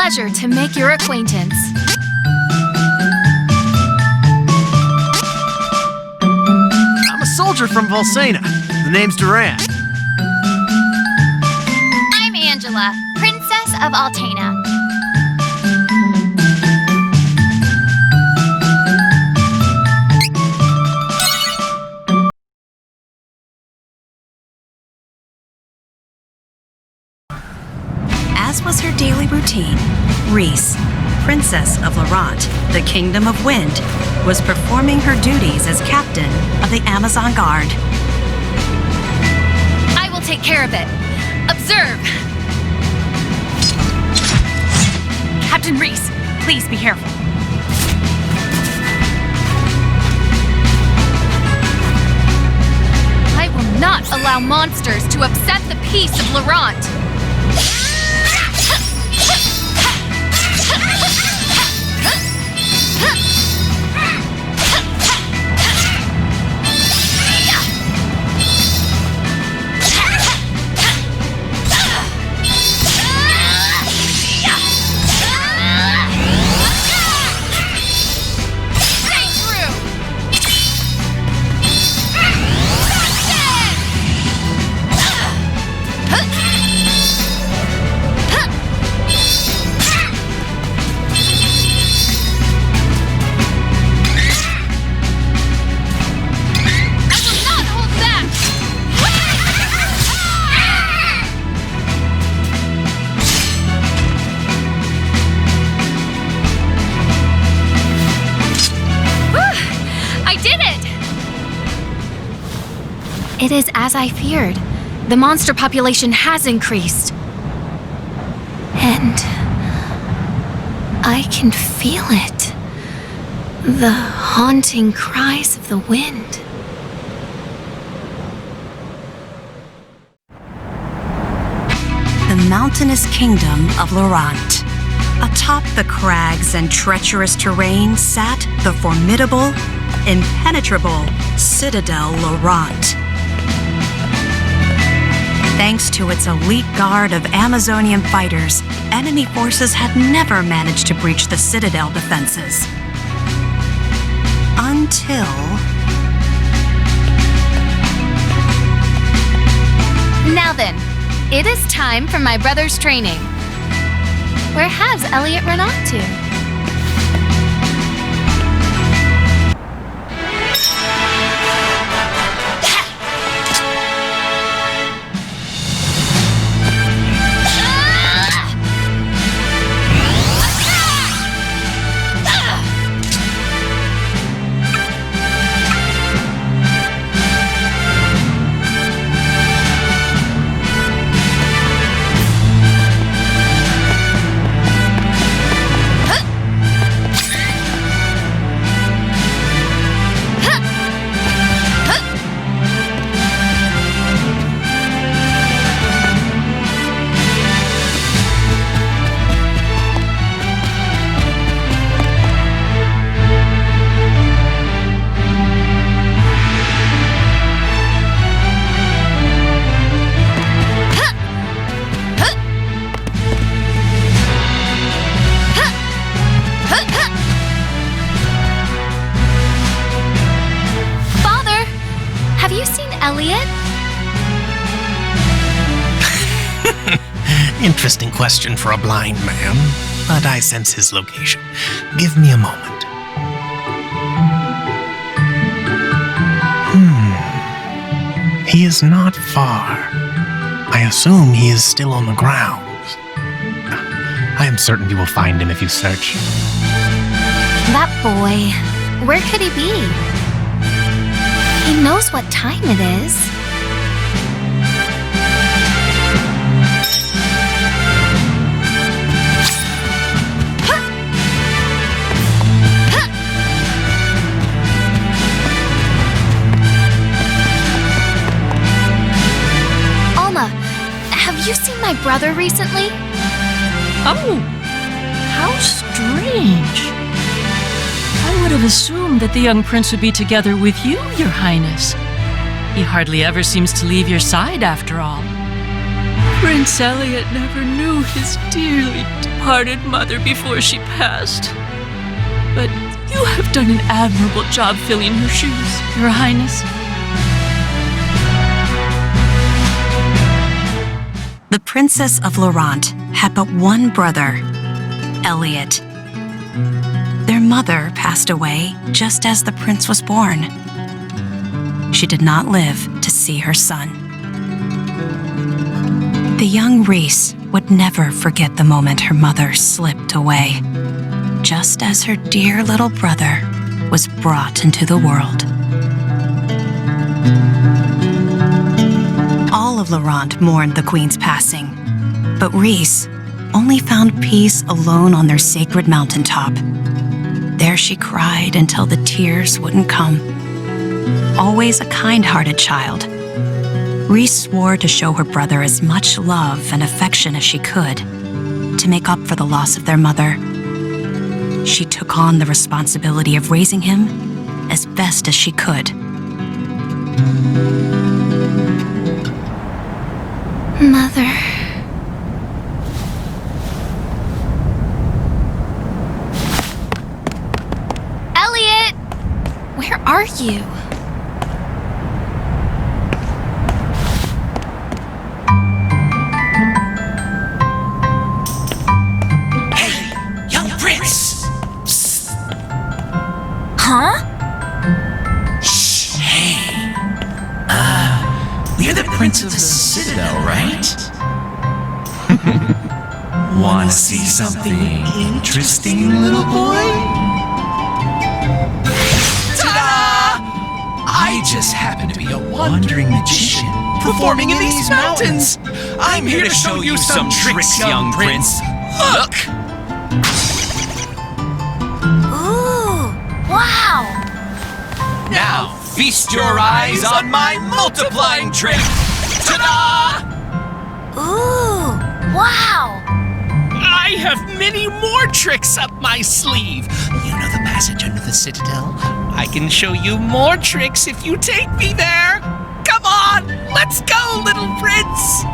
pleasure to make your acquaintance. I'm a soldier from Volsena. The name's Duran. I'm Angela, Princess of Altena. As was her daily routine, Reese, Princess of Laurent, the Kingdom of Wind, was performing her duties as captain of the Amazon Guard. I will take care of it. Observe! Captain Reese, please be careful. I will not allow monsters to upset the peace of Laurent. It is as I feared. The monster population has increased. And I can feel it. The haunting cries of the wind. The mountainous kingdom of Laurent. Atop the crags and treacherous terrain sat the formidable, impenetrable Citadel Laurent. Thanks to its elite guard of Amazonian fighters, enemy forces had never managed to breach the Citadel defenses. Until... Now then, it is time for my brother's training. Where has Elliot run off to? Elliot? Interesting question for a blind man, but I sense his location. Give me a moment. He is not far. I assume he is still on the grounds. I am certain you will find him if you search. That boy, where could he be? He knows what time it is. Alma, have you seen my brother recently? Oh, how strange. I would have assumed that the young prince would be together with you, Your Highness. He hardly ever seems to leave your side, after all. Prince Elliot never knew his dearly departed mother before she passed. But you have done an admirable job filling her shoes, Your Highness. The Princess of Laurent had but one brother, Elliot. Their mother passed away just as the prince was born. She did not live to see her son. The young Reese would never forget the moment her mother slipped away, just as her dear little brother was brought into the world. All of Laurent mourned the queen's passing, but Reese only found peace alone on their sacred mountaintop. There she cried until the tears wouldn't come. Always a kind-hearted child, Reese swore to show her brother as much love and affection as she could to make up for the loss of their mother. She took on the responsibility of raising him as best as she could. Mother. Elliot! Where are you? Huh? Shh, hey. You're the Prince of the Citadel, right? Wanna see something interesting, little boy? Ta-da! I just happen to be a wandering magician performing in these mountains. I'm here to show you some tricks, young prince. Look! Wow! Now, feast your eyes on my multiplying trick! Ta-da! Ooh! Wow! I have many more tricks up my sleeve. You know the passage under the citadel? I can show you more tricks if you take me there. Come on, let's go, little prince!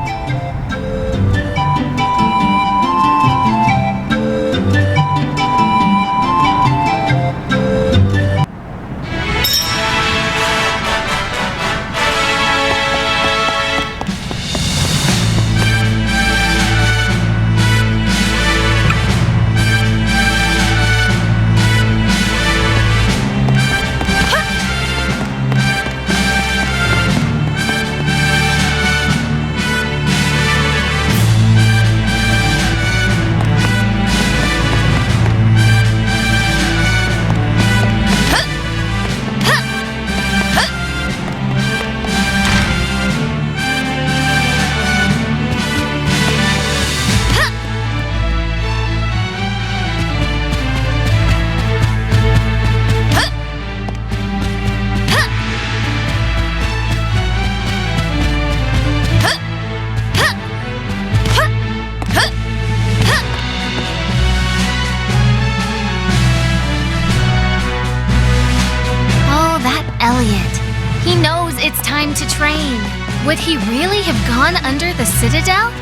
He knows it's time to train. Would he really have gone under the citadel?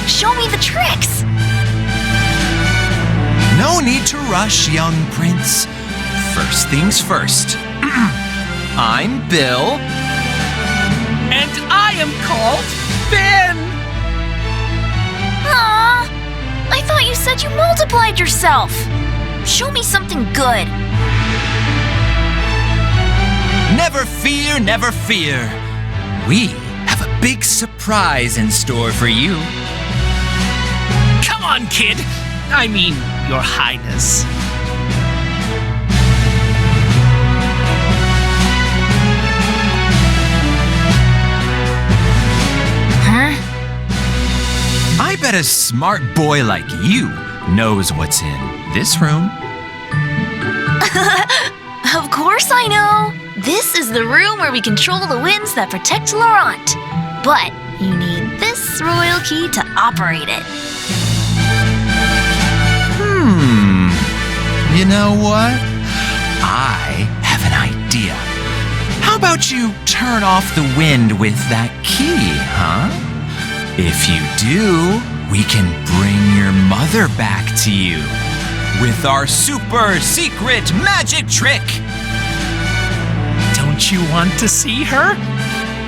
Show me the tricks! No need to rush, young prince. First things first. I'm Bill. And I am called Ben! Aww! I thought you said you multiplied yourself! Show me something good! Never fear, never fear. We have a big surprise in store for you. Come on, kid. I mean, Your Highness. I bet a smart boy like you knows what's in this room. Of course I know. This is the room where we control the winds that protect Laurent. But you need this royal key to operate it. You know what? I have an idea. How about you turn off the wind with that key, huh? If you do, we can bring your mother back to you with our super secret magic trick. Don't you want to see her?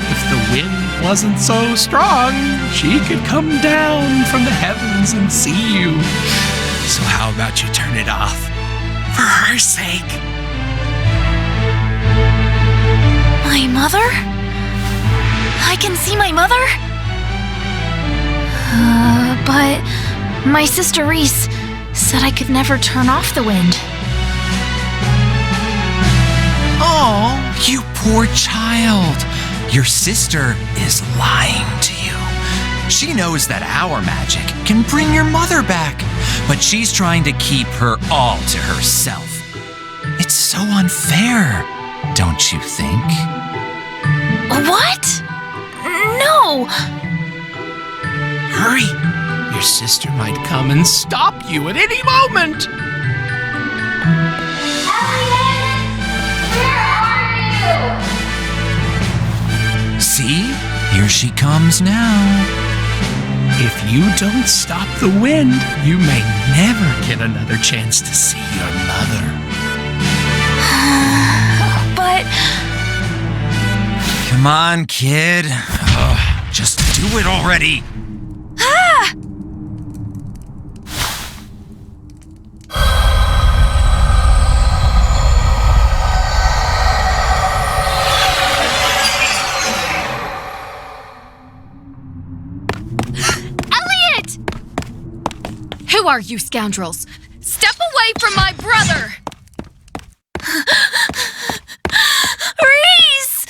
If the wind wasn't so strong, she could come down from the heavens and see you. So how about you turn it off? For her sake. My mother? I can see my mother? But my sister Reese said I could never turn off the wind. Oh, you poor child. Your sister is lying to you. She knows that our magic can bring your mother back, but she's trying to keep her all to herself. It's so unfair, don't you think? What? No! Hurry! Your sister might come and stop you at any moment! See? Here she comes now. If you don't stop the wind, you may never get another chance to see your mother. But... Come on, kid. Just do it already. Who are you scoundrels? Step away from my brother! Reese!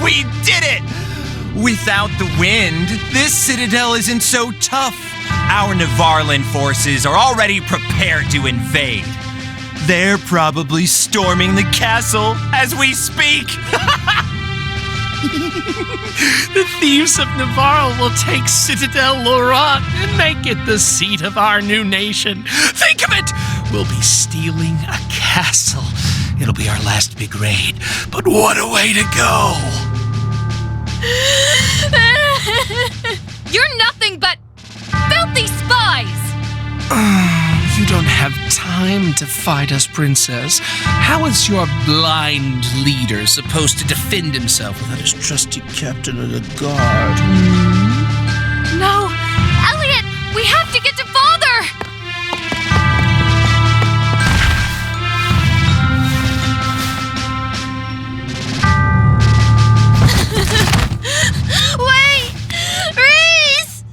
We did it! Without the wind, this citadel isn't so tough. Our Nevarland forces are already prepared to invade. They're probably storming the castle as we speak. The thieves of Navarre will take Citadel Laurent and make it the seat of our new nation. Think of it! We'll be stealing a castle. It'll be our last big raid, but what a way to go! You're nothing but filthy spies! You don't have time to fight us, Princess. How is your blind leader supposed to defend himself without his trusty captain of the guard? No! Elliot! We have to get to Father! Wait! Reese!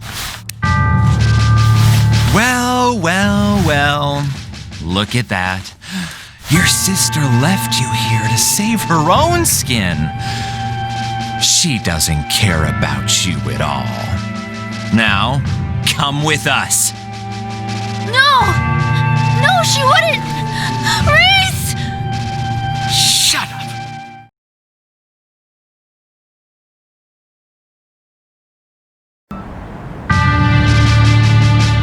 Well. Look at that. Your sister left you here to save her own skin. She doesn't care about you at all. Now, come with us. No! No, she wouldn't! Reese! Shut up!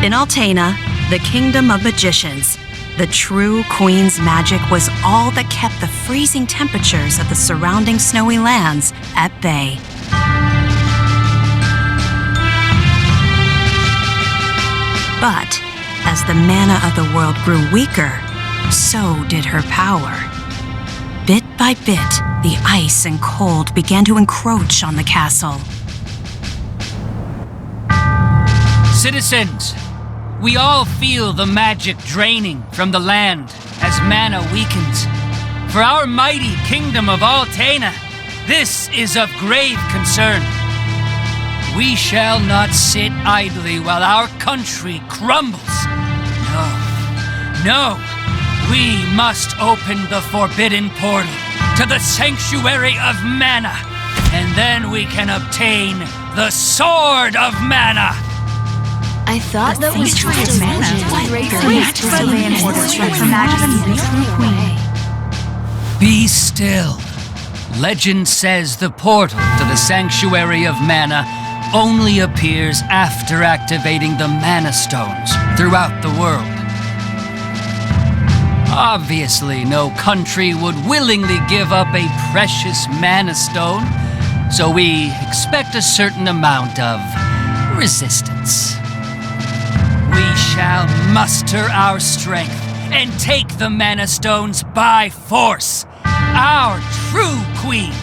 In Altena, the kingdom of magicians, the true queen's magic was all that kept the freezing temperatures of the surrounding snowy lands at bay. But as the mana of the world grew weaker, so did her power. Bit by bit, the ice and cold began to encroach on the castle. Citizens, we all feel the magic draining from the land as mana weakens. For our mighty kingdom of Altena, this is of grave concern. We shall not sit idly while our country crumbles. No, we must open the forbidden portal to the sanctuary of mana, and then we can obtain the Sword of Mana. I thought that was Thanks just to magic. orders from Her Majesty's true queen. Be still. Legend says the portal to the Sanctuary of Mana only appears after activating the Mana Stones throughout the world. Obviously, no country would willingly give up a precious Mana Stone, so we expect a certain amount of resistance. We shall muster our strength and take the Mana Stones by force. Our true queen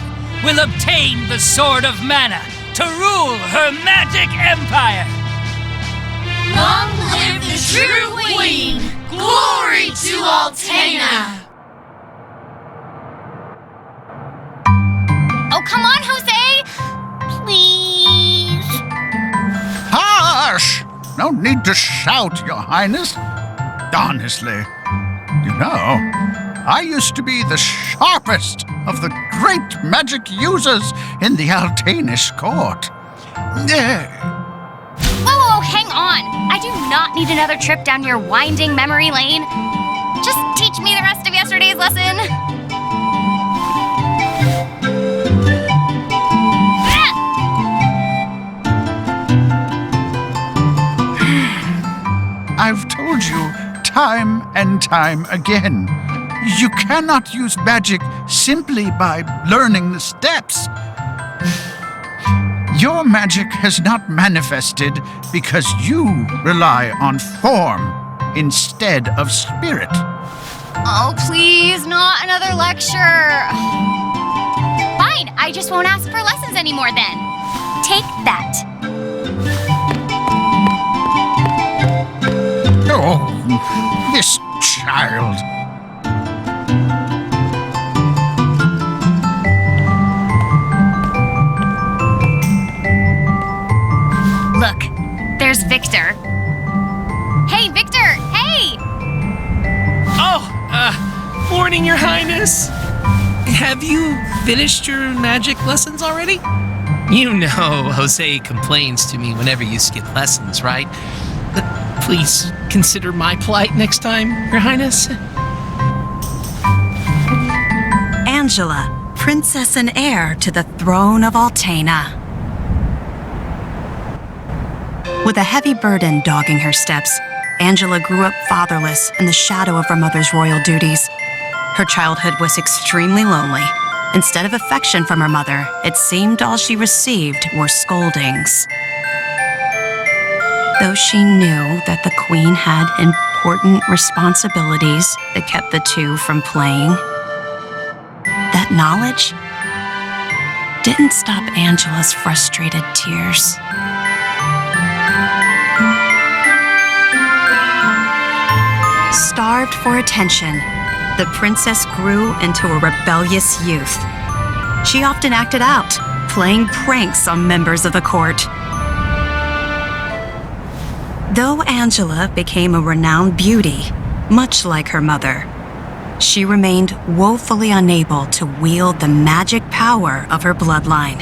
will obtain the Sword of Mana to rule her magic empire. Long live the true queen! Glory to Altena! Oh, come on, Jose! Please? Hush! No need to shout, Your Highness. Honestly, you know, I used to be the sharpest of the great magic users in the Altanish court. Whoa, hang on! I do not need another trip down your winding memory lane. Just teach me the rest of yesterday's lesson. I've told you time and time again, you cannot use magic simply by learning the steps. Your magic has not manifested because you rely on form instead of spirit. Oh, please, not another lecture. Fine, I just won't ask for lessons anymore then. Take that. Oh, this child. Look, there's Victor. Hey, Victor! Hey! Oh, morning, Your Highness. Have you finished your magic lessons already? You know Jose complains to me whenever you skip lessons, right? But please consider my plight next time, Your Highness. Angela, princess and heir to the throne of Altena. With a heavy burden dogging her steps, Angela grew up fatherless in the shadow of her mother's royal duties. Her childhood was extremely lonely. Instead of affection from her mother, it seemed all she received were scoldings. Though she knew that the queen had important responsibilities that kept the two from playing, that knowledge didn't stop Angela's frustrated tears. Starved for attention, the princess grew into a rebellious youth. She often acted out, playing pranks on members of the court. Though Angela became a renowned beauty, much like her mother, she remained woefully unable to wield the magic power of her bloodline.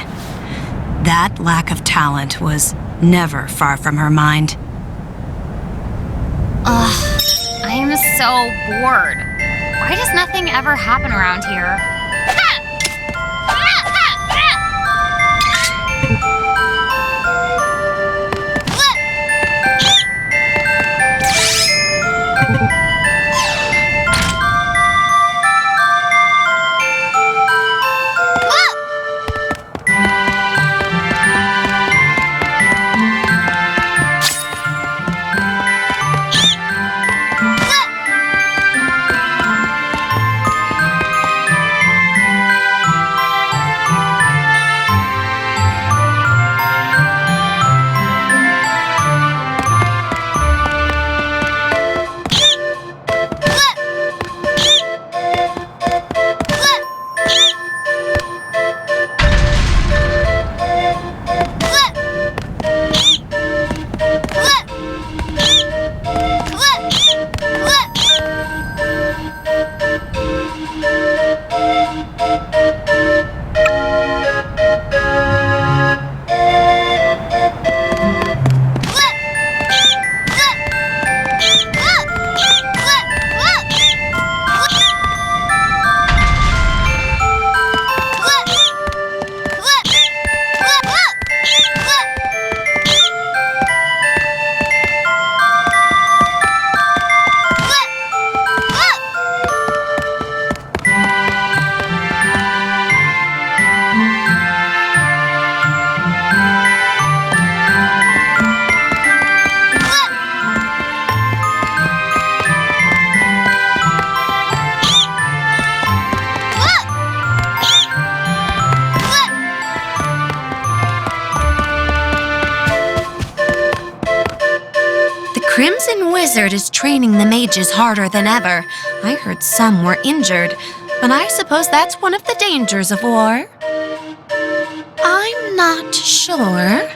That lack of talent was never far from her mind. Ugh, I am so bored. Why does nothing ever happen around here? Crimson Wizard is training the mages harder than ever. I heard some were injured, but I suppose that's one of the dangers of war. I'm not sure,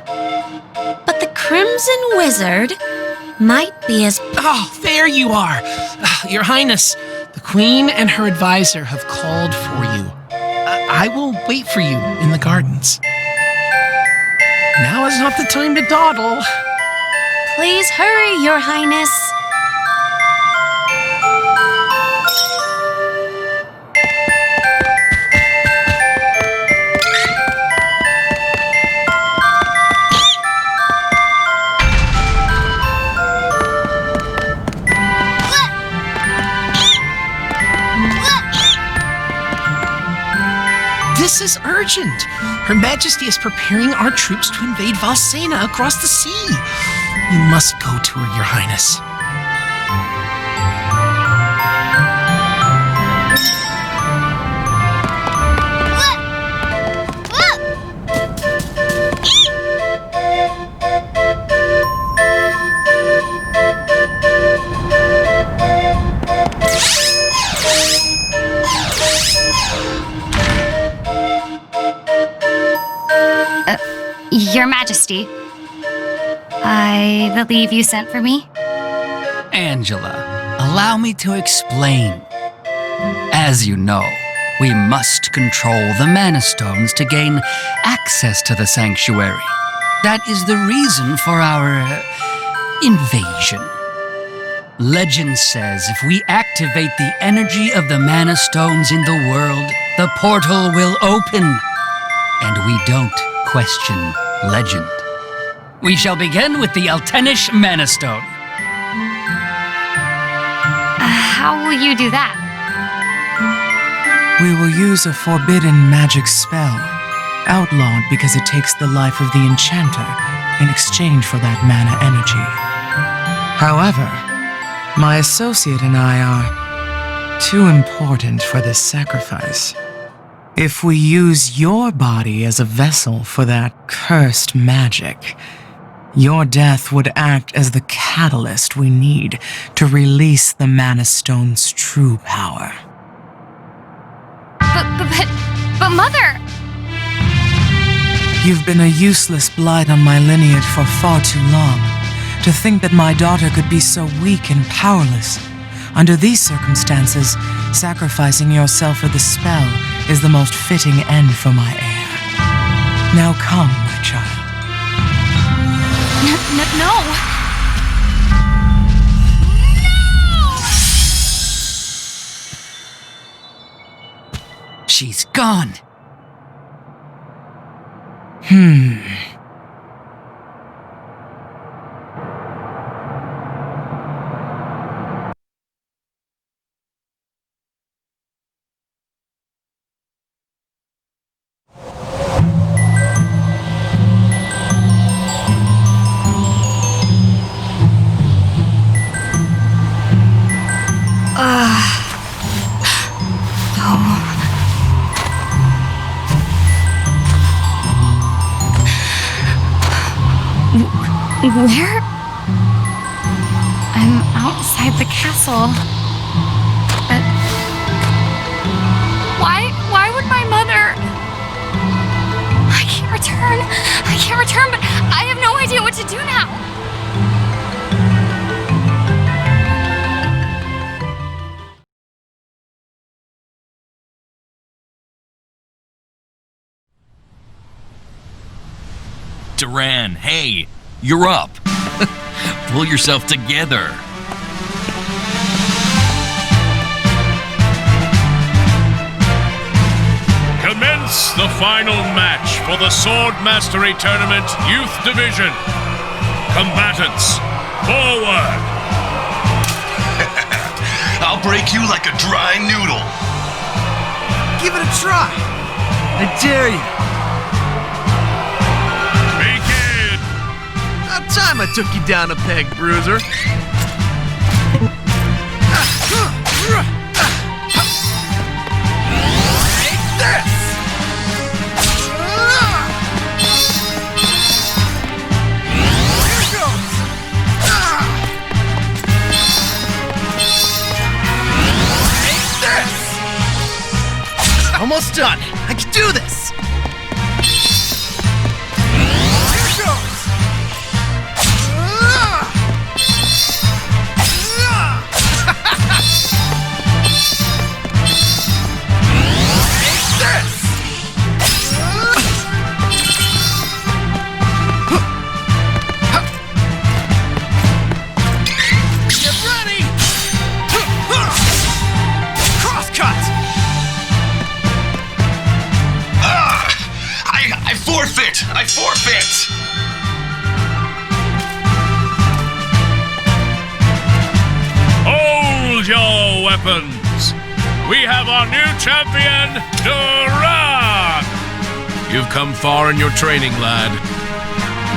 but the Crimson Wizard might be as... Oh, there you are! Your Highness, the Queen and her advisor have called for you. I will wait for you in the gardens. Now is not the time to dawdle. Please hurry, Your Highness. This is urgent. Her Majesty is preparing our troops to invade Valsena across the sea. You must go to her, Your Highness. Your Majesty, I believe you sent for me? Angela, allow me to explain. As you know, we must control the Mana Stones to gain access to the sanctuary. That is the reason for our invasion. Legend says if we activate the energy of the Mana Stones in the world, the portal will open. And we don't question legend. We shall begin with the Altenish Mana Stone. How will you do that? We will use a forbidden magic spell, outlawed because it takes the life of the enchanter in exchange for that mana energy. However, my associate and I are too important for this sacrifice. If we use your body as a vessel for that cursed magic, your death would act as the catalyst we need to release the Mana Stone's true power. But Mother! You've been a useless blight on my lineage for far too long. To think that my daughter could be so weak and powerless. Under these circumstances, sacrificing yourself for the spell is the most fitting end for my heir. Now come, my child. No! She's gone. Where? I'm outside the castle. But why would my mother? I can't return, but I have no idea what to do now. Duran, hey, you're up. Pull yourself together. Commence the final match for the Sword Mastery Tournament Youth Division. Combatants, forward! I'll break you like a dry noodle. Give it a try. I dare you. Begin! About time I took you down a peg, Bruiser. Take this! Here goes! Almost done. I can do this. Here goes. Take this. Get ready. Crosscut. I forfeit! I forfeit! Hold your weapons! We have our new champion, Duran! You've come far in your training, lad.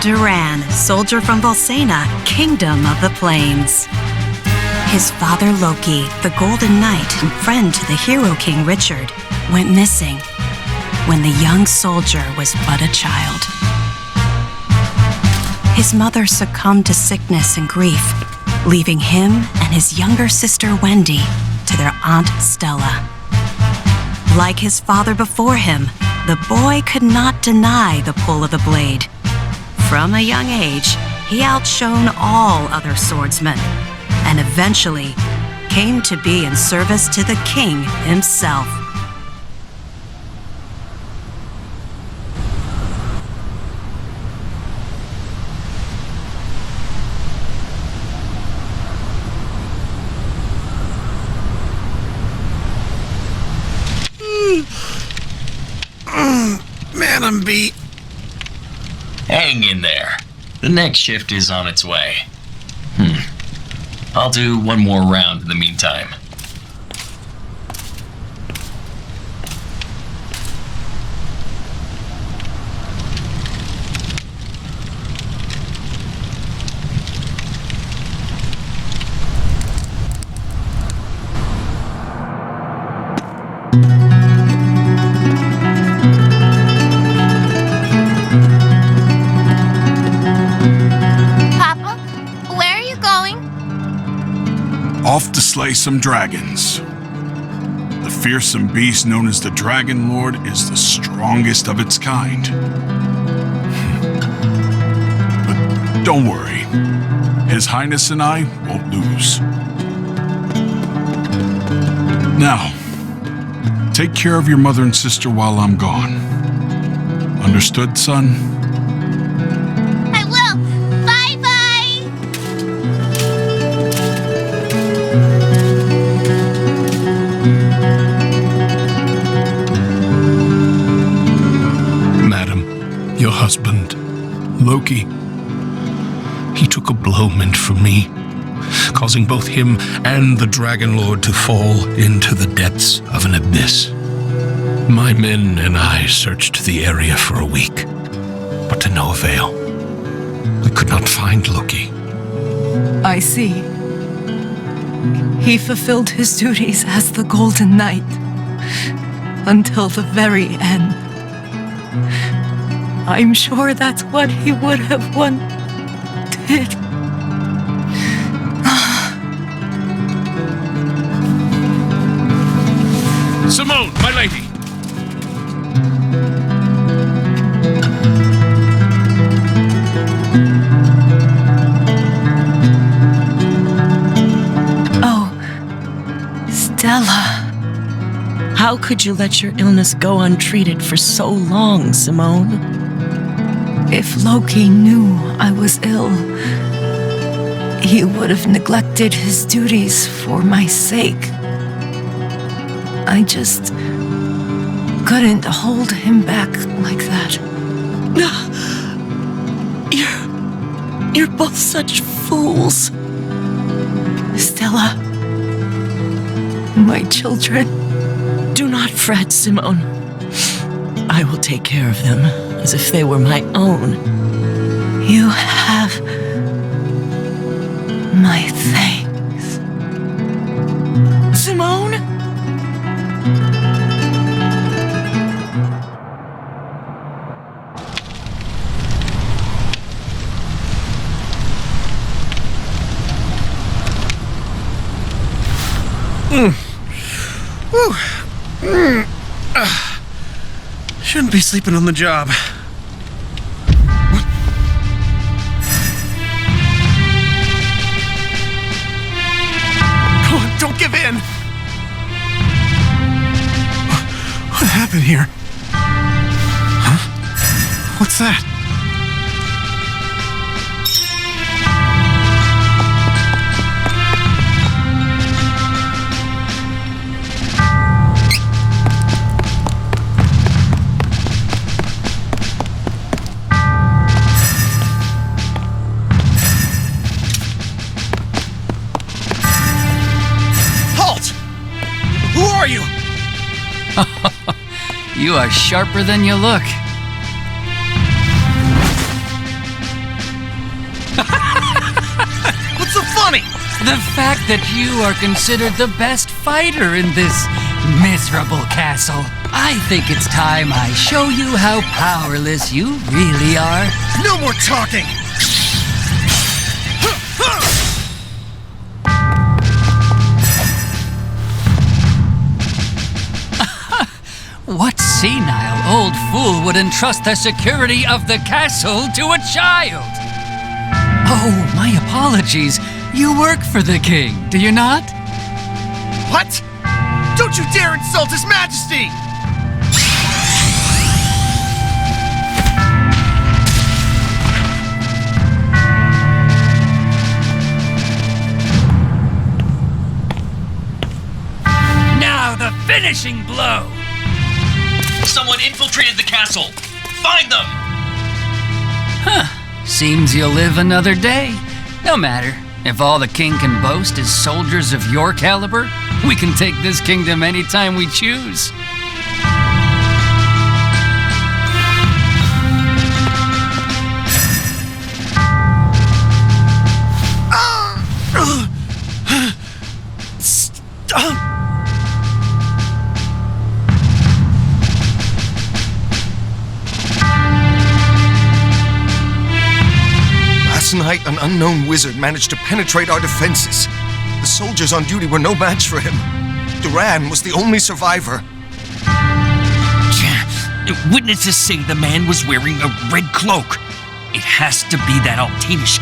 Duran, soldier from Volsena, kingdom of the plains. His father Loki, the Golden Knight and friend to the hero king Richard, went missing when the young soldier was but a child. His mother succumbed to sickness and grief, leaving him and his younger sister Wendy to their Aunt Stella. Like his father before him, the boy could not deny the pull of the blade. From a young age, he outshone all other swordsmen, and eventually came to be in service to the king himself. Man, I'm beat. Hang in there. The next shift is on its way. I'll do one more round in the meantime. Papa, where are you going? Off to slay some dragons. The fearsome beast known as the Dragon Lord is the strongest of its kind. But don't worry. His Highness and I won't lose. Now, take care of your mother and sister while I'm gone. Understood, son? I will. Bye-bye. Madam, your husband, Loki, he took a blow meant for me, causing both him and the Dragon Lord to fall into the depths of an abyss. My men and I searched the area for a week, but to no avail. We could not find Loki. I see. He fulfilled his duties as the Golden Knight until the very end. I'm sure that's what he would have wanted. Simone, my lady! Oh, Stella. How could you let your illness go untreated for so long, Simone? If Loki knew I was ill, he would have neglected his duties for my sake. I just couldn't hold him back like that. You're both such fools. Stella, my children, do not fret, Simone. I will take care of them as if they were my own. You have my thanks. Simone? Shouldn't be sleeping on the job. Come on, don't give in! What happened here? Huh? What's that? You are sharper than you look. What's so funny? The fact that you are considered the best fighter in this miserable castle. I think it's time I show you how powerless you really are. No more talking! What senile old fool would entrust the security of the castle to a child? Oh, my apologies. You work for the king, do you not? What? Don't you dare insult His Majesty! Now the finishing blow! Someone infiltrated the castle! Find them! Huh. Seems you'll live another day. No matter. If all the king can boast is soldiers of your caliber, we can take this kingdom anytime we choose. Last night, an unknown wizard managed to penetrate our defenses. The soldiers on duty were no match for him. Duran was the only survivor. Witnesses say the man was wearing a red cloak. It has to be that Altanish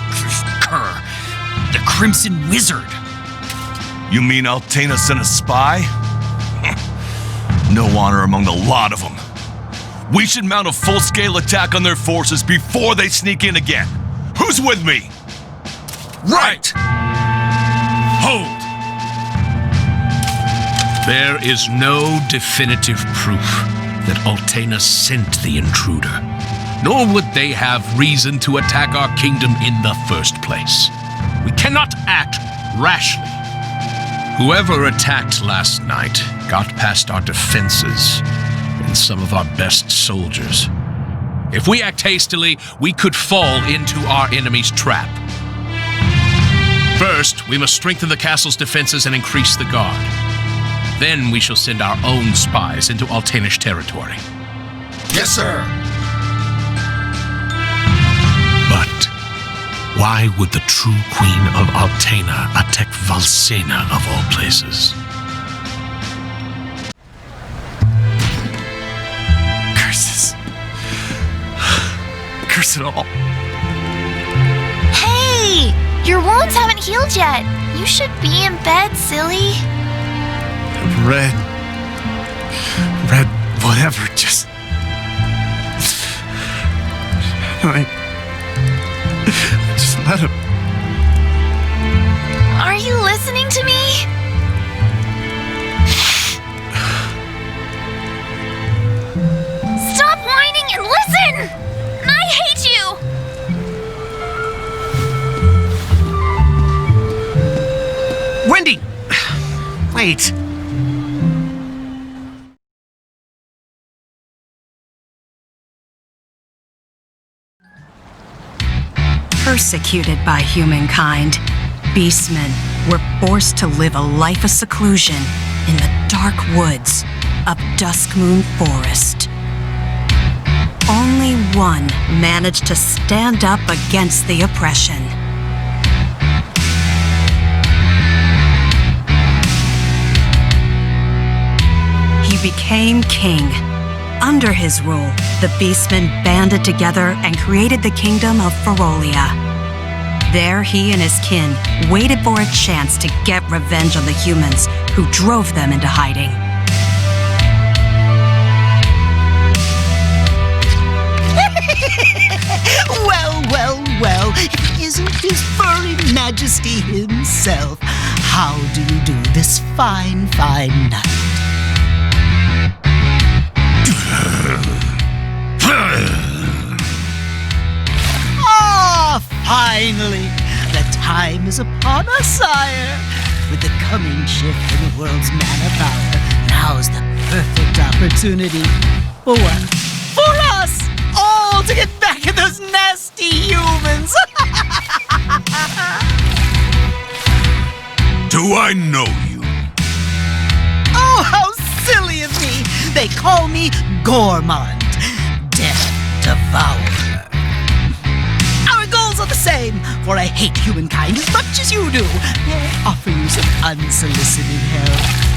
cur, the Crimson Wizard. You mean Altena sent a spy? No honor among the lot of them. We should mount a full-scale attack on their forces before they sneak in again. Who's with me? Right! Hold! There is no definitive proof that Altena sent the intruder, nor would they have reason to attack our kingdom in the first place. We cannot act rashly. Whoever attacked last night got past our defenses and some of our best soldiers. If we act hastily, we could fall into our enemy's trap. First, we must strengthen the castle's defenses and increase the guard. Then we shall send our own spies into Altanish territory. Yes, sir. But why would the true queen of Altena attack Valsena of all places? Curses. Curse it all. Hey! Your wounds haven't healed yet. You should be in bed, silly. Red, whatever, just... Just let him... Are you listening to me? Stop whining and listen! I hate you! Wendy! Wait. Persecuted by humankind, beastmen were forced to live a life of seclusion in the dark woods of Duskmoon Forest. Only one managed to stand up against the oppression. He became king. Under his rule, the beastmen banded together and created the kingdom of Ferolia. There, he and his kin waited for a chance to get revenge on the humans who drove them into hiding. Well, it isn't His furry majesty himself. How do you do this fine night? Finally! The time is upon us, sire! With the coming shift in the world's mana power, now's the perfect opportunity. For what? For us! All to get back at those nasty humans! Do I know you? Oh, how silly of me! They call me Gourmand, Death Devourer. Our goals are the same, for I hate humankind as much as you do. May I offer you some unsolicited help?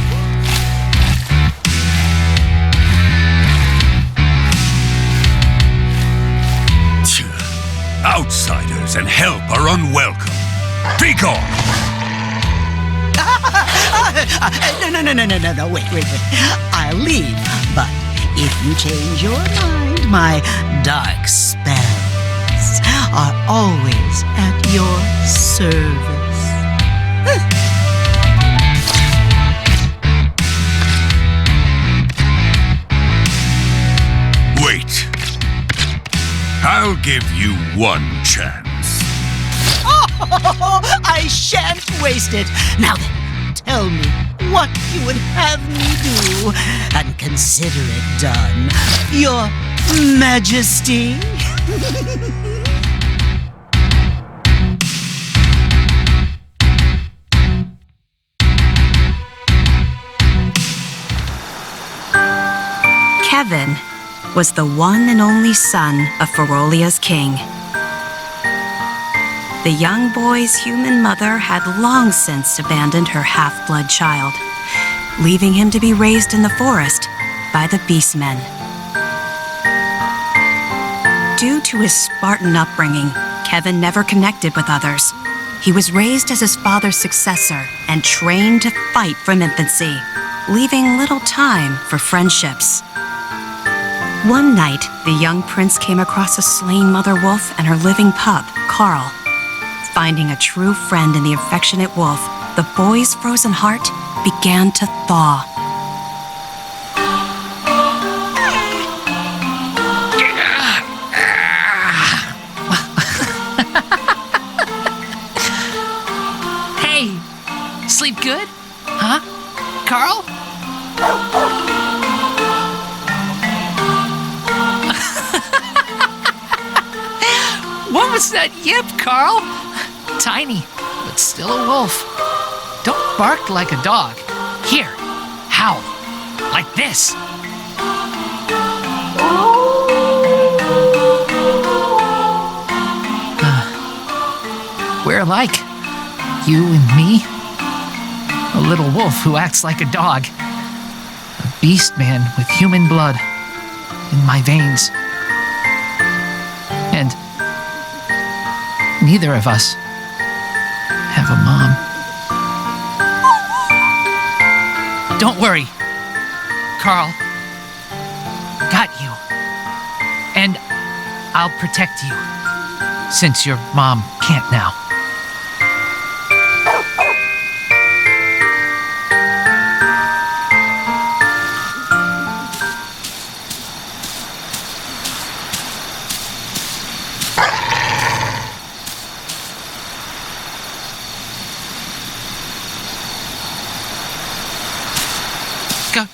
Outsiders and help are unwelcome. Be gone! No, wait. I'll leave, but if you change your mind, my dark spells are always at your service. Wait. I'll give you one chance. Oh, I shan't waste it. Now then, tell me what you would have me do, and consider it done, Your Majesty. Kevin was the one and only son of Ferolia's king. The young boy's human mother had long since abandoned her half-blood child, leaving him to be raised in the forest by the beastmen. Due to his Spartan upbringing, Kevin never connected with others. He was raised as his father's successor and trained to fight from infancy, leaving little time for friendships. One night, the young prince came across a slain mother wolf and her living pup, Carl. Finding a true friend in the affectionate wolf, the boy's frozen heart began to thaw. Hey, sleep good? Huh? Carl? What was that yip, Carl? Tiny, but still a wolf. Don't bark like a dog. Here, howl. Like this. We're alike. You and me. A little wolf who acts like a dog. A beast man with human blood in my veins. And neither of us have a mom. Don't worry, Carl. Got you. And I'll protect you, since your mom can't now.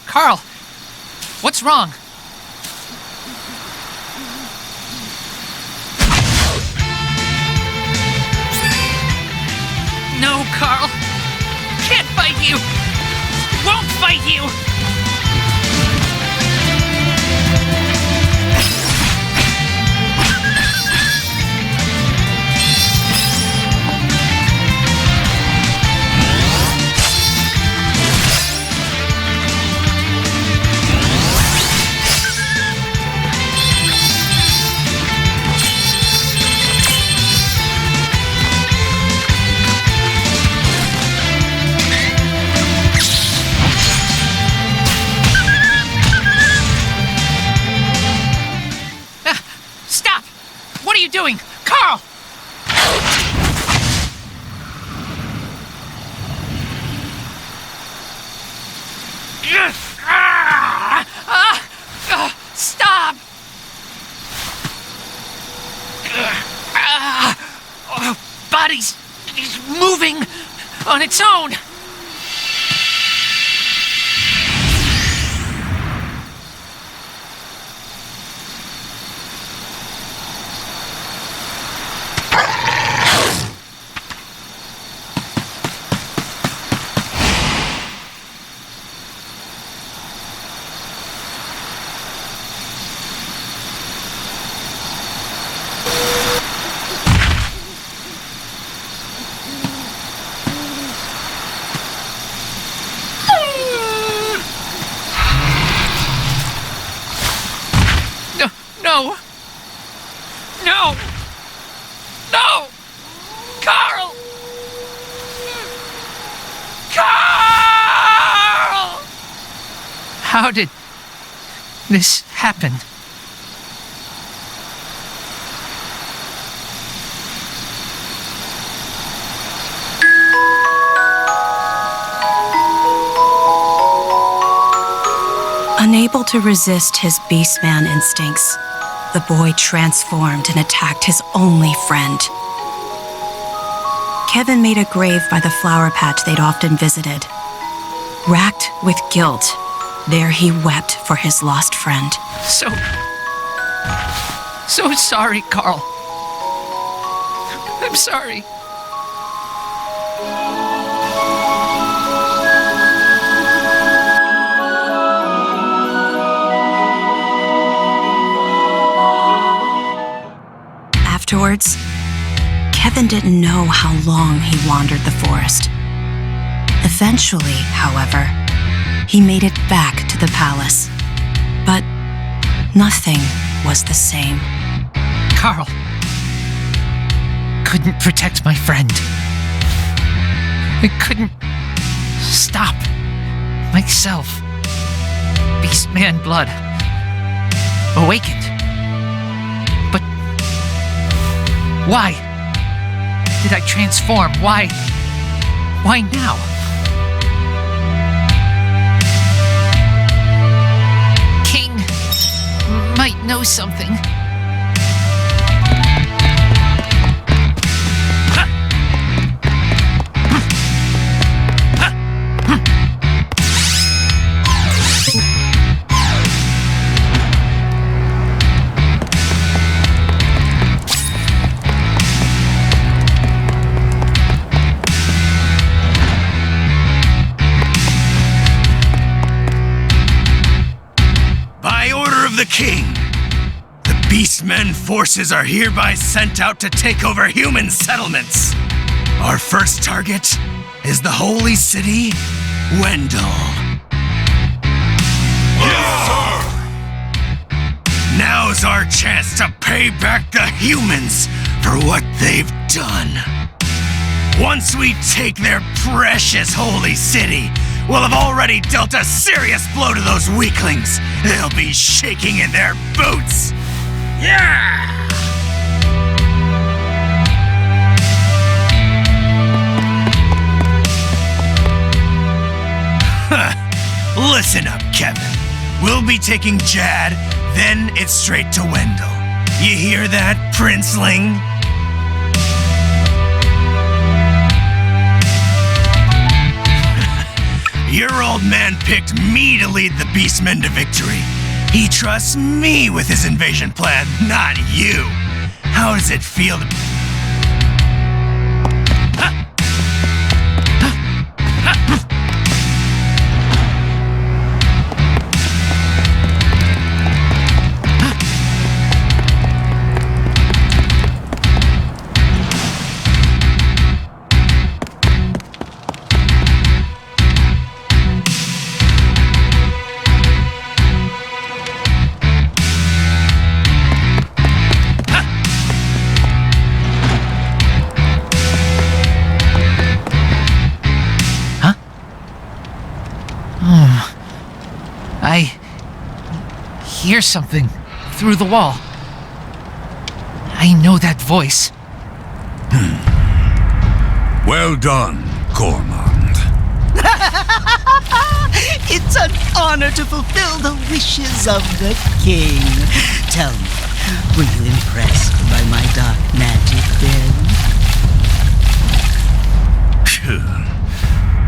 Carl, what's wrong? No, Carl. Can't fight you. Won't fight you. Stop! Body's moving on its own. No! No! No! Carl! Carl! How did this happen? Unable to resist his beastman instincts, the boy transformed and attacked his only friend. Kevin made a grave by the flower patch they'd often visited. Racked with guilt, there he wept for his lost friend. So sorry, Carl. I'm sorry. Afterwards, Kevin didn't know how long he wandered the forest. Eventually, however, he made it back to the palace. But nothing was the same. Carl couldn't protect my friend. I couldn't stop myself. Beastman blood awakened. But why did I transform? Why now? King might know something. The king! The Beastmen forces are hereby sent out to take over human settlements. Our first target is the holy city, Wendell. Yes, sir! Now's our chance to pay back the humans for what they've done. Once we take their precious holy city, we'll have already dealt a serious blow to those weaklings. They'll be shaking in their boots. Yeah! Listen up, Kevin. We'll be taking Jad, then it's straight to Wendell. You hear that, Princeling? Your old man picked me to lead the Beastmen to victory. He trusts me with his invasion plan, not you. How does it feel to... I hear something through the wall. I know that voice. Well done, Gormand. It's an honor to fulfill the wishes of the king. Tell me, were you impressed by my dark magic then?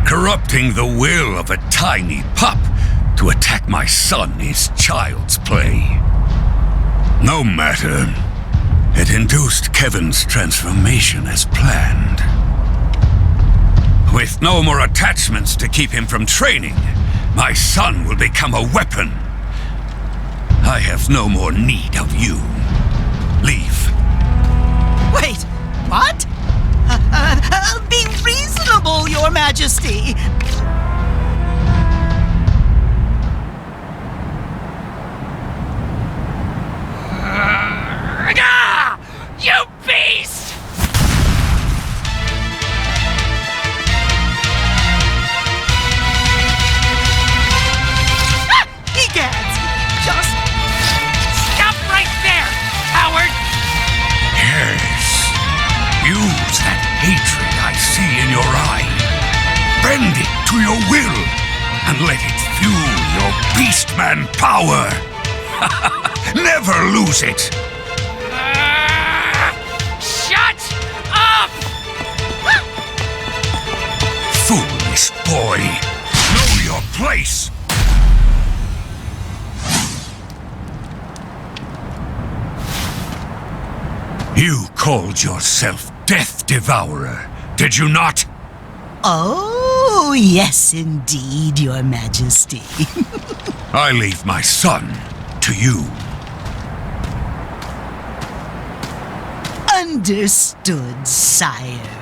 Corrupting the will of a tiny pup to attack my son is child's play. No matter. It induced Kevin's transformation as planned. With no more attachments to keep him from training, my son will become a weapon. I have no more need of you. Leave. Wait, what? Be reasonable, Your Majesty. You beast! Egads! Just stop right there, coward! Yes. Use that hatred I see in your eye. Bend it to your will and let it fuel your beastman power. Never lose it. Shut up! Foolish boy. Know your place. You called yourself Death Devourer, did you not? Oh, yes, indeed, Your Majesty. I leave my son to you. Understood, sire.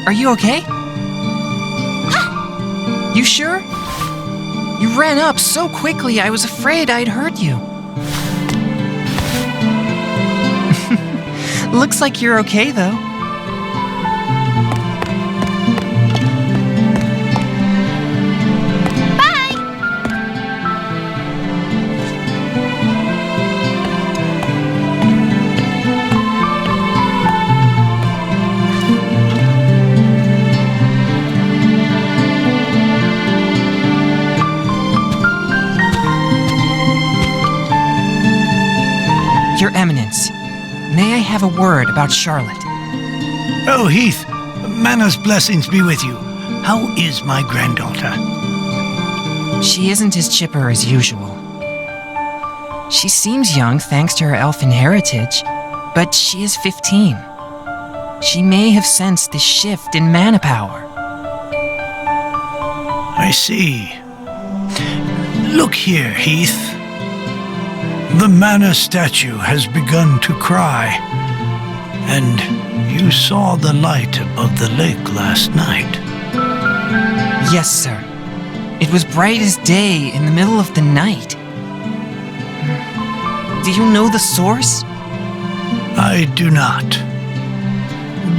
Are you okay? You sure? You ran up so quickly, I was afraid I'd hurt you. Looks like you're okay, though. Your Eminence, may I have a word about Charlotte? Oh, Heath, Mana's blessings be with you. how is my granddaughter? She isn't as chipper as usual. She seems young thanks to her elfin heritage, but she is 15. She may have sensed the shift in mana power. I see. Look here, Heath. The mana statue has begun to cry, and you saw the light above the lake last night. Yes, sir. It was bright as day in the middle of the night. Do you know the source? I do not.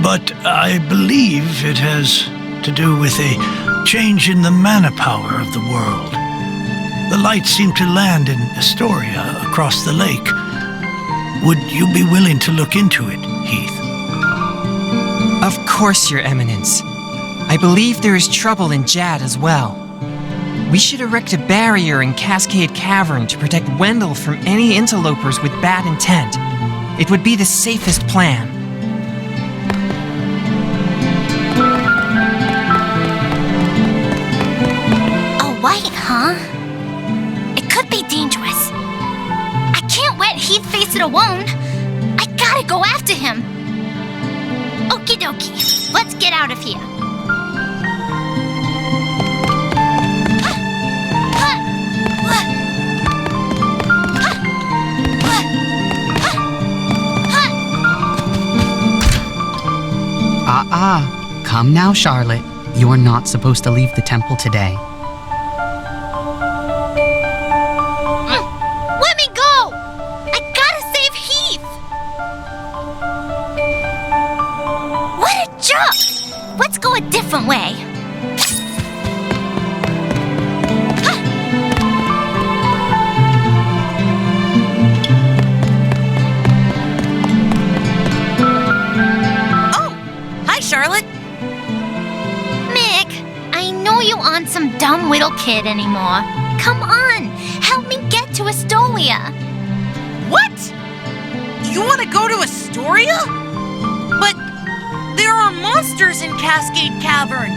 But I believe it has to do with a change in the mana power of the world. The light seemed to land in Astoria across the lake. Would you be willing to look into it, Heath? Of course, Your Eminence. I believe there is trouble in Jad as well. We should erect a barrier in Cascade Cavern to protect Wendell from any interlopers with bad intent. It would be the safest plan. A white, huh? It could be dangerous. I can't let Heath face it alone. I gotta go after him. Okie dokie, let's get out of here. Come now, Charlotte. You're not supposed to leave the temple today. Let me go! I gotta save Heath! What a jerk! Let's go a different way. Charlotte? Mick, I know you aren't some dumb little kid anymore. Come on, help me get to Astoria. What? You want to go to Astoria? But there are monsters in Cascade Cavern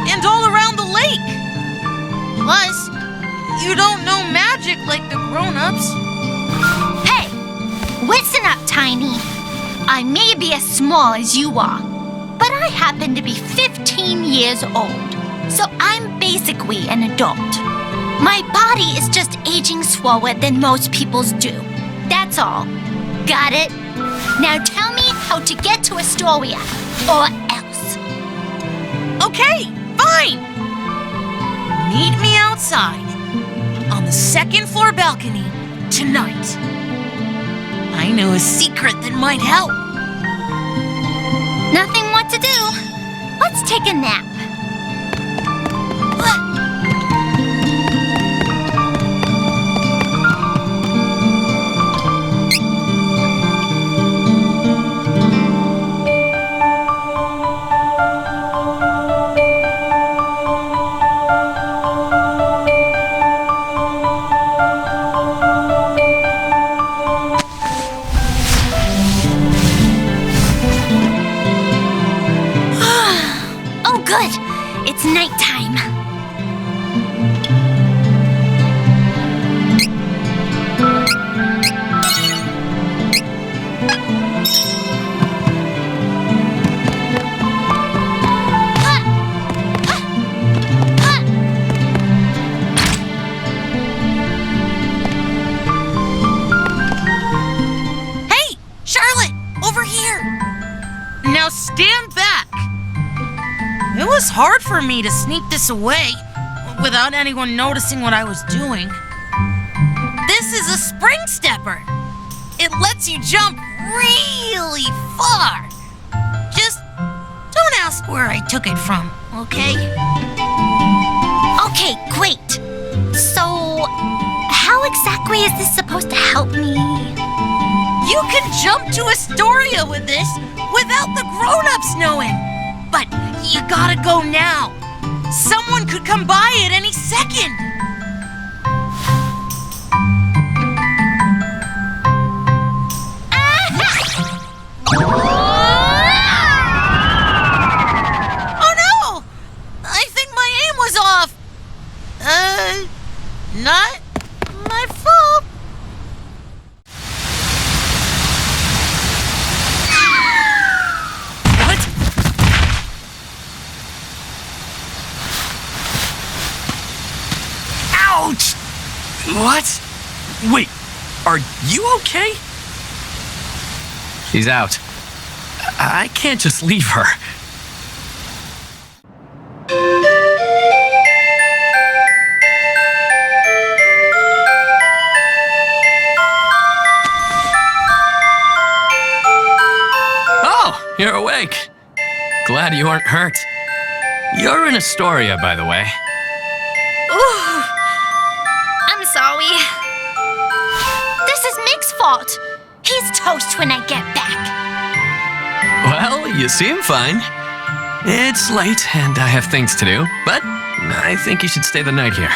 and all around the lake. Plus, you don't know magic like the grown-ups. Hey, listen up, Tiny. I may be as small as you are, but I happen to be 15 years old, so I'm basically an adult. My body is just aging slower than most people's do. That's all. Got it? Now tell me how to get to Astoria, or else. Okay, fine. Meet me outside, on the second floor balcony, tonight. I know a secret that might help. Nothing what to do. Let's take a nap. It's nighttime. Hey, Charlotte, over here. Now stand back. It was hard for me to sneak this away without anyone noticing what I was doing. This is a spring stepper. It lets you jump really far. Just don't ask where I took it from, okay? Okay, great. So, how exactly is this supposed to help me? You can jump to Astoria with this without the grown-ups knowing. But you gotta go now. Someone could come by at any second. Oh no! I Ouch! What? Wait, are you okay? She's out. I can't just leave her. Oh, you're awake. Glad you aren't hurt. You're in Astoria, by the way. Ooh, I'm sorry. This is Mick's fault. He's toast when I get back. Well, you seem fine. It's late and I have things to do, but I think you should stay the night here.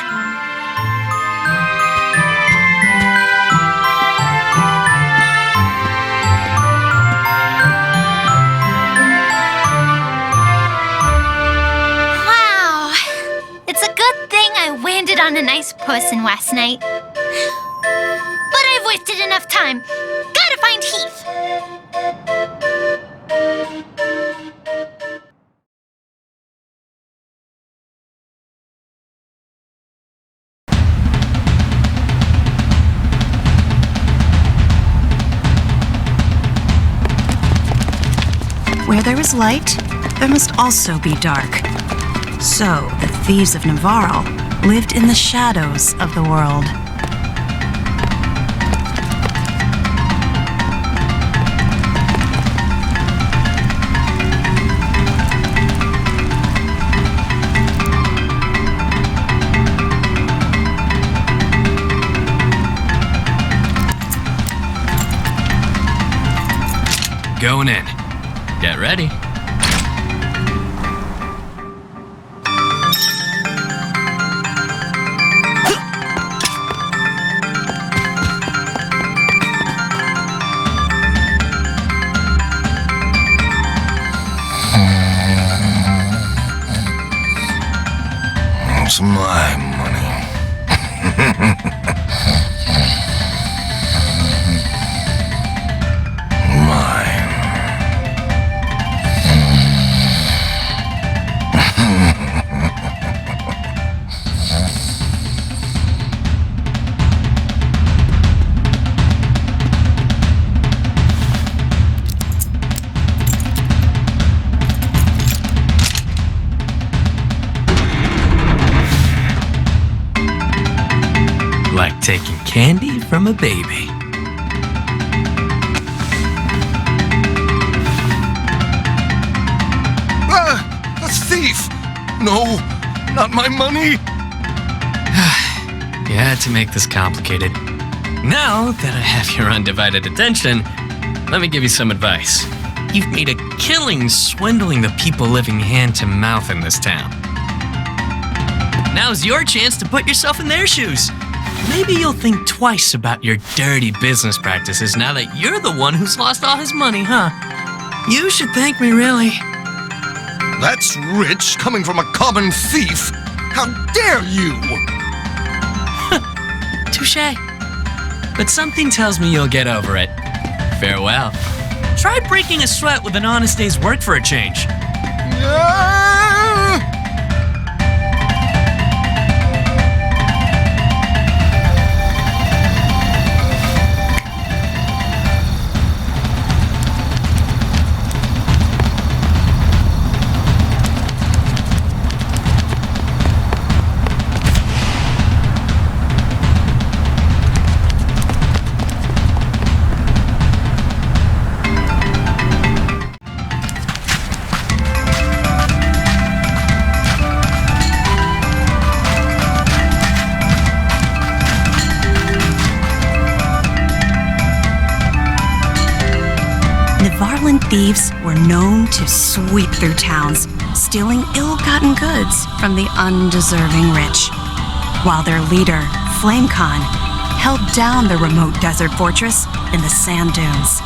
Wow. It's a good thing I landed on a nice person last night. But I've wasted enough time. Gotta find Heath. Where there is light, there must also be dark. So, the thieves of Navarro lived in the shadows of the world. Going in. Get ready. It's my money. Like taking candy from a baby. Ah, a thief! No, not my money! You had to make this complicated. Now that I have your undivided attention, let me give you some advice. You've made a killing swindling the people living hand to mouth in this town. Now's your chance to put yourself in their shoes. Maybe you'll think twice about your dirty business practices now that you're the one who's lost all his money, huh? You should thank me, really. That's rich coming from a common thief. How dare you! Touché. But something tells me you'll get over it. Farewell. Try breaking a sweat with an honest day's work for a change. Navarran thieves were known to sweep through towns, stealing ill-gotten goods from the undeserving rich, while their leader, Flame Khan, held down the remote desert fortress in the sand dunes.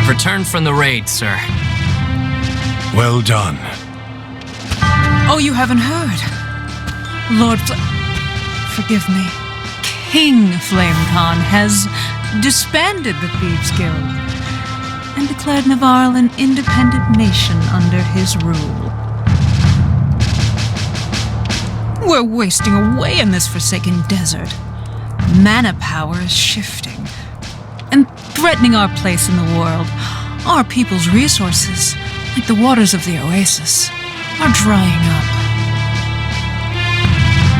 I've returned from the raid, sir. Well done. Oh, you haven't heard. Lord, forgive me. King Flamecon has disbanded the Thieves Guild and declared Navarre an independent nation under his rule. We're wasting away in this forsaken desert. Mana power is shifting and threatening our place in the world. Our people's resources, like the waters of the oasis, are drying up.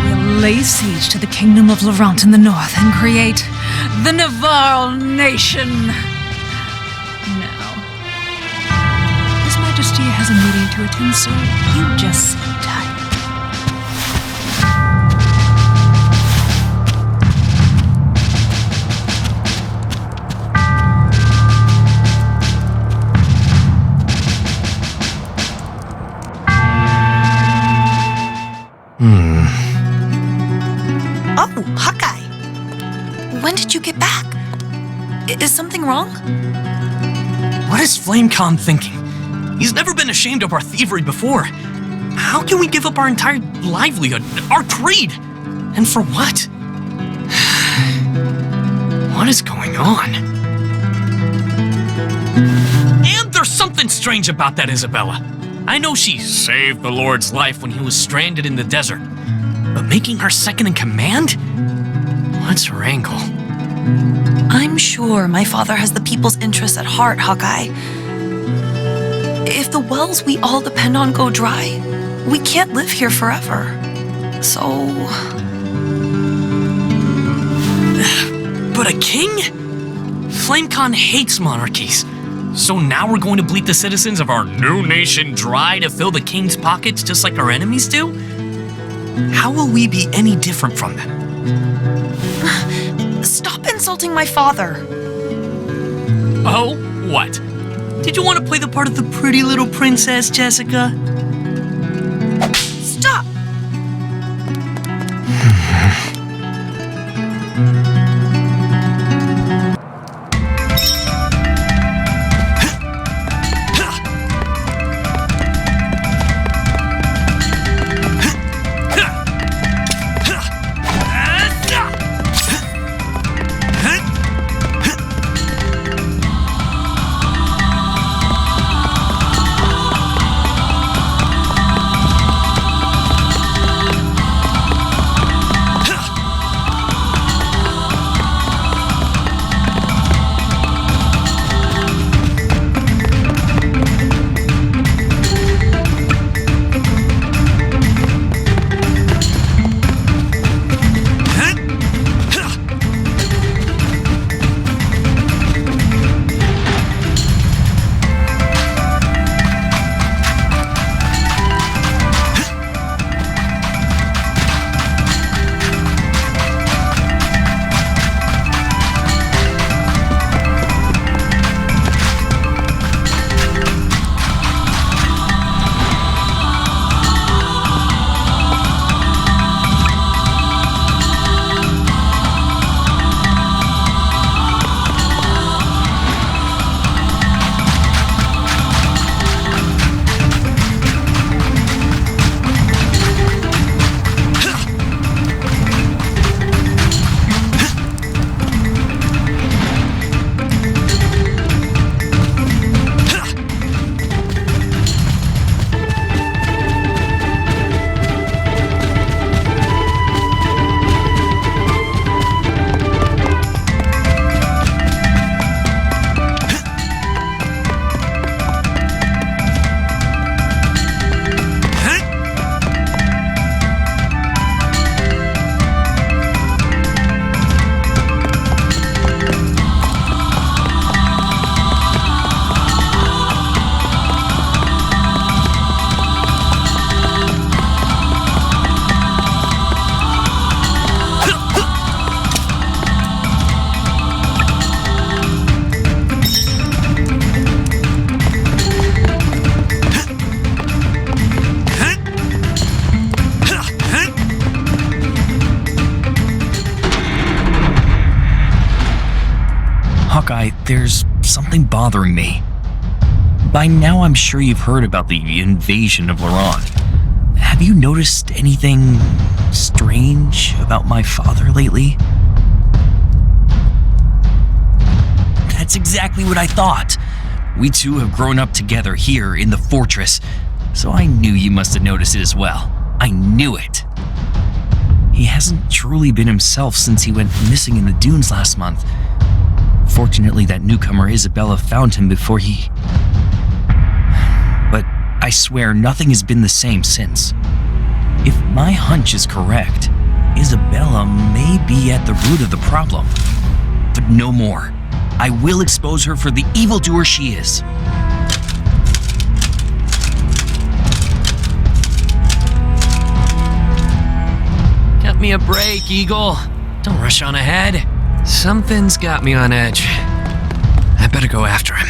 We'll lay siege to the kingdom of Laurent in the north and create the Navarre nation. Now, His Majesty has a meeting to attend, so you just sit tight. Oh, Hawkeye. When did you get back? Is something wrong? What is Flamecon thinking? He's never been ashamed of our thievery before. How can we give up our entire livelihood, our creed? And for what? What is going on? And there's something strange about that Isabella. I know she saved the Lord's life when he was stranded in the desert, but making her second in command? What's her angle? I'm sure my father has the people's interests at heart, Hawkeye. If the wells we all depend on go dry, we can't live here forever. So... But a king? Flamecon hates monarchies. So now we're going to bleed the citizens of our new nation dry to fill the king's pockets just like our enemies do? How will we be any different from them? Stop insulting my father. Oh, what? Did you want to play the part of the pretty little princess, Jessica? Stop! Hawkeye, there's something bothering me. By now I'm sure you've heard about the invasion of Laurent. Have you noticed anything strange about my father lately? That's exactly what I thought. We two have grown up together here in the fortress, so I knew you must have noticed it as well. I knew it. He hasn't truly been himself since he went missing in the dunes last month. Fortunately, that newcomer Isabella found him before he... But I swear nothing has been the same since. If my hunch is correct, Isabella may be at the root of the problem. But no more. I will expose her for the evildoer she is. Cut me a break, Eagle. Don't rush on ahead. Something's got me on edge. I better go after him.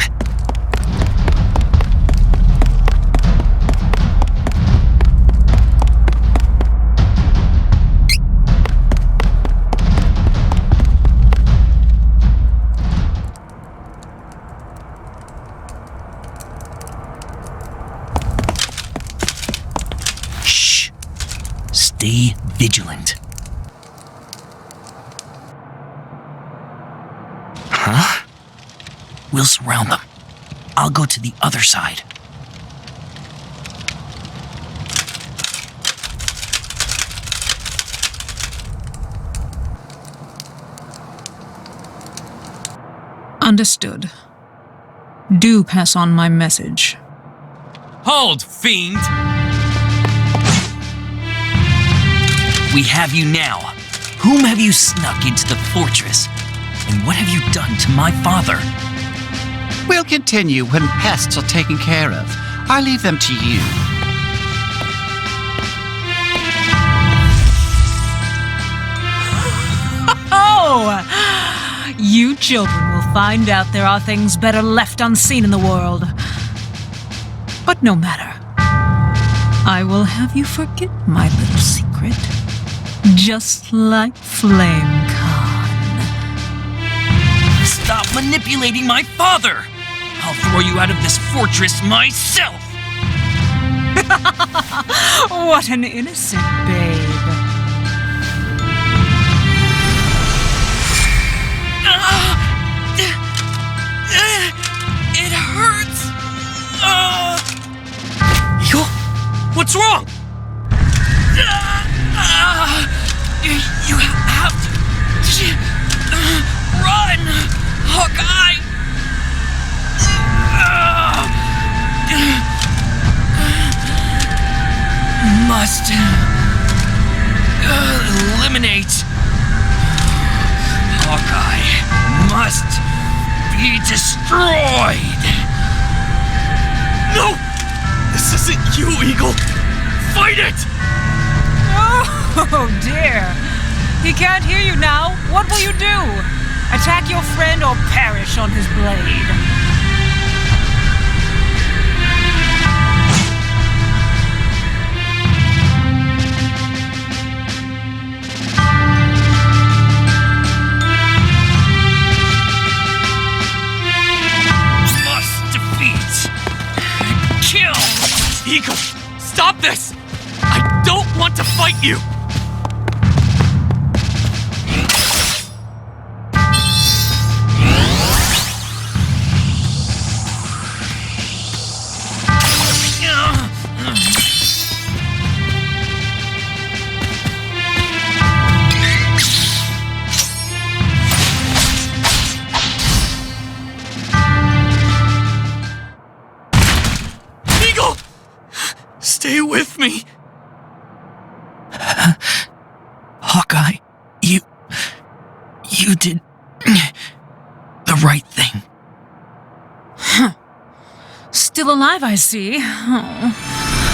Shh. Stay vigilant. Huh? We'll surround them. I'll go to the other side. Understood. Do pass on my message. Hold, fiend! We have you now. Whom have you snuck into the fortress? And what have you done to my father? We'll continue when pests are taken care of. I leave them to you. Oh! You children will find out there are things better left unseen in the world. But no matter. I will have you forget my little secret. Just like Flame Con. Stop manipulating my father! I'll throw you out of this fortress myself! What an innocent babe. It hurts! What's wrong? You have to run, Hawkeye! Must eliminate. Hawkeye must be destroyed. No! This isn't you, Eagle! Fight it! Oh dear. He can't hear you now. What will you do? Attack your friend or perish on his blade? Must defeat. Kill. Eagle, stop this! I don't want to fight you! Eagle! Stay with me! Hawkeye, you did the right thing. Still alive, I see. Oh.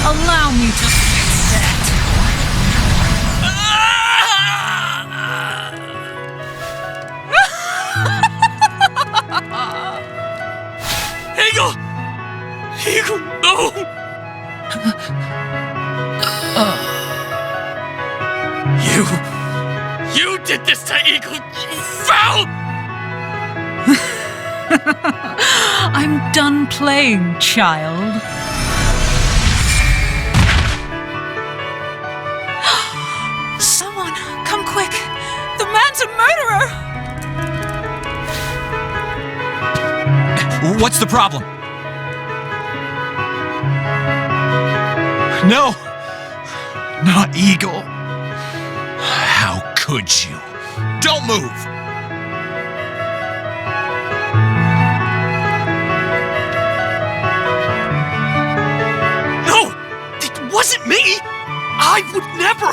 Allow me to fix that. Eagle! Eagle, no! You did this to Eagle, you foul! I'm done playing, child. Someone, come quick! The man's a murderer! What's the problem? No! Not Eagle. How could you? Don't move! No! It wasn't me! I would never!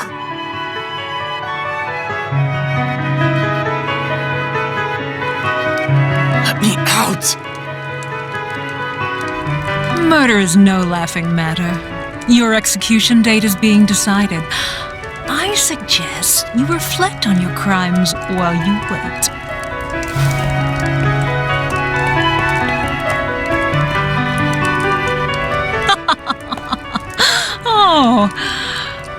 Let me out! Murder is no laughing matter. Your execution date is being decided. I suggest you reflect on your crimes while you wait. Oh,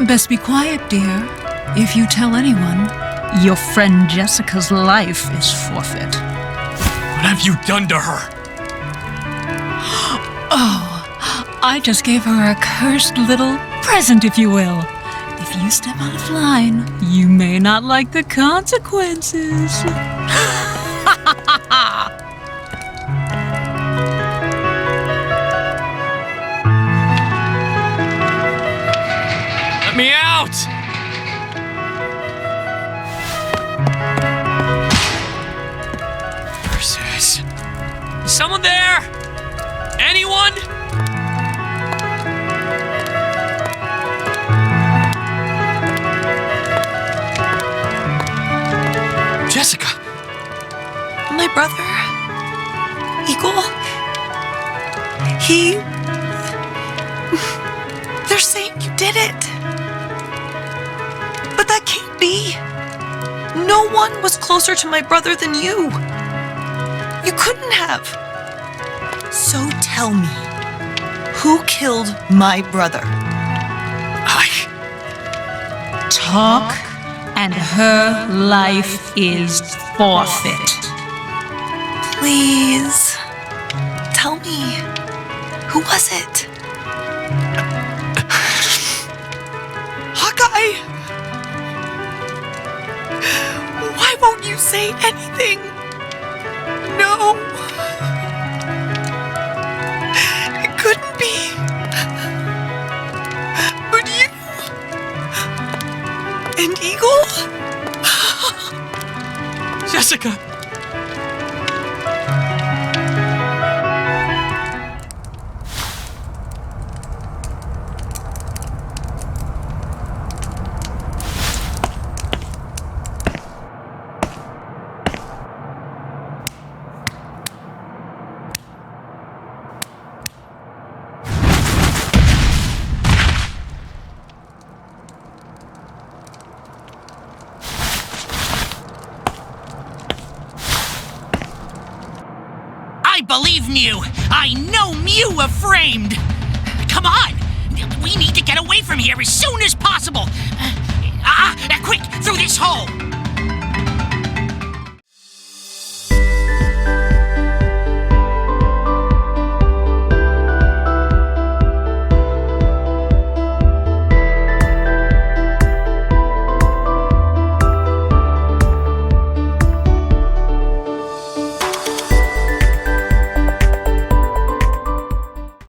best be quiet, dear. If you tell anyone, your friend Jessica's life is forfeit. What have you done to her? Oh, I just gave her a cursed little present, if you will. If you step out of line, you may not like the consequences. Let me out! Is someone there? Anyone? Jessica! My brother, Eagle, they're saying you did it. But that can't be. No one was closer to my brother than you. You couldn't have. So tell me, who killed my brother? Talk, and her life is forfeit. Please, tell me, who was it? Hawkeye! Why won't you say anything? No. It couldn't be. But you... and Eagle? Jessica! I believe Mew! I know Mew was framed! Come on! We need to get away from here as soon as possible! Quick! Through this hole!